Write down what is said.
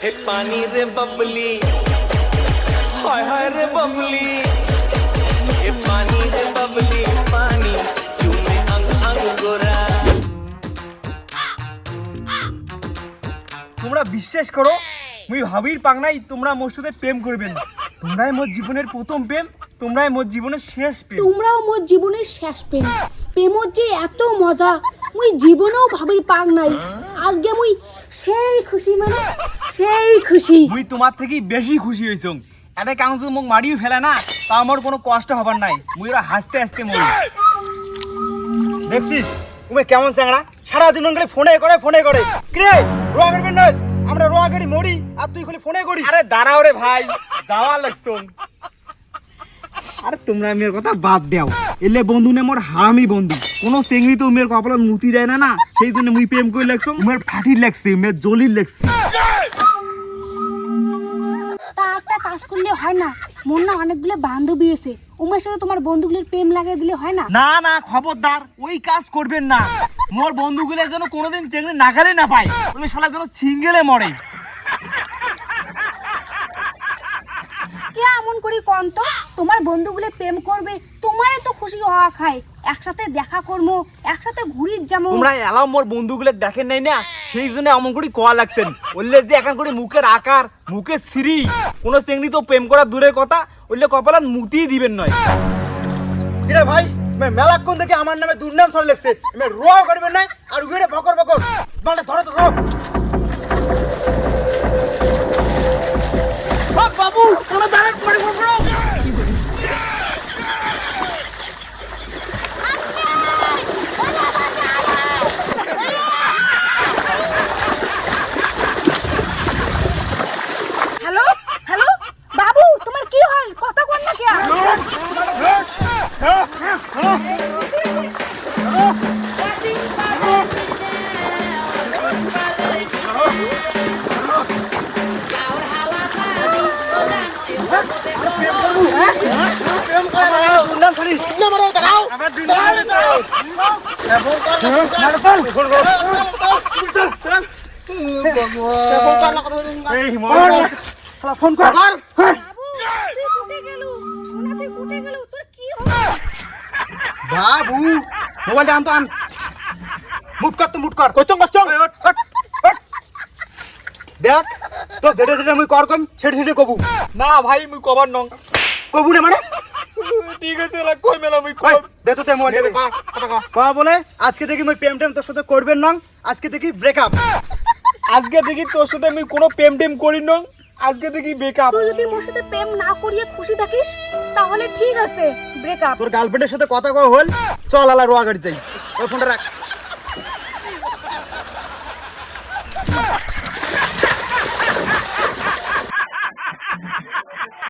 हे पानी रे बबली हाय हाय रे बबली हे पानी रे बबली पानी चूमे अंग अंग गोरा। তোমরা বিশ্বাস করো মুই ভাবির পাংনাই তোমরা মোর সাথে প্রেম করবেন। তোমরাই মোর জীবনের প্রথম প্রেম, তোমরাই মোর জীবনের শেষ প্রেম। তোমরাও মোর জীবনের শেষ প্রেম। প্রেমর যে এত মজা মুই জীবনেও ভাবির পাং নাই। আজকে মুই সেই খুশি মানে সেই খুশি। মুই তোমার থেকে বেশি খুশি হইছং। এটা কাউন্সিল মুখ মারিও ফেলে না, তা আমার কোনো কষ্ট হবার নাই। মুই ওরা হাসতে হাসতে মরি। দেখছিস তুমি কেমন চ্যাংড়া, সারাদিন করে ফোনে করে কিরে রোয়া করবেন না, আমরা রোয়া গাড়ি মরি আর তুই খালি ফোনে করিস। আরে দাঁড়াও রে ভাই, যাওয়া লাগতো। আরে তোমরা মেয়ের কথা বাদ দাও, এলে বন্ধু নে মোর হারামি বন্ধু। কোনো চেংড়ি তো মেয়ের কপালত মুতি দেয় না, না সেই জন্য মুই প্রেম করে লাগছো। মেয়ের ফাটির লাগছে, মেয়ের জলির লাগছে। তা একটা কাজ করলে হয় না? মোর না অনেকগুলো বান্ধবী আছে, উমের সাথে তোমার বন্ধুগুলোর প্রেম লাগিয়ে দিলে হয় না? না না খবরদার, ওই কাজ করবেন না। মোর বন্ধুগুলো যেন কোনোদিন চেংড়ি নাগালে না পায়, ওই শালা যেন সিঙ্গেলে মরে। কে এমন করি কোন তো? তোমার বন্ধুগুলো প্রেম করবে, তোমারে তো খুশি হওয়া খায়। একসাথে দেখা করবো, একসাথে ঘুরি যাবো। তোমরা এলাও মোর বন্ধুগুলো দেখেন নাই না, সেই জন্য এমন করে কোয়া লাগছেন। বললে যে এখন করে মুখের আকার, মুখের শ্রী, কোনো চেংড়ি তো প্রেম করা দূরের কথা, বললে কপালাত মুতিই দিবেন নয়। কিরে ভাই, মেলাক্ষণ থেকে আমার নামে দুর্নাম ছড়ে লাগছে। রোয়া করবেন না আর উড়ে বকর বকর মানে ধরো তো সব। বাবু কোনো দাঁড়াক করে বকরো। হ্যালো হ্যালো বাবু, তোমার কি হল? কথা কোন না কে? ফোন কর। বাবু মোবাইলটা আন তো, আন। মুট কর তো, মুট কর। কচং দেখ তো, যেটা যেটা মুই কর কম সেটা সেটা কবু না। ভাই মুই কবার নং কবু না মানে। ঠিক আছে এলা কই মেলা মুই কই দে তো তে মোবাইল দে কা বলে। আজকে দেখি মুই প্রেম টেম তোর সাথে করবেন নং, আজকে দেখি ব্রেকআপ। আজকে দেখি তোর সাথে আমি কোনো প্রেম টেম করি নং, আজকে দেখি ব্রেকআপ। তুই যদি মোর সাথে প্রেম না করিয়ে খুশি থাকিস তাহলে ঠিক আছে, ব্রেকআপ। তোর গার্লফ্রেন্ডের সাথে কথা কওয়া হল, চল আলা রোয়া গাড়ি যাই। ওই ফোনটা রাখ।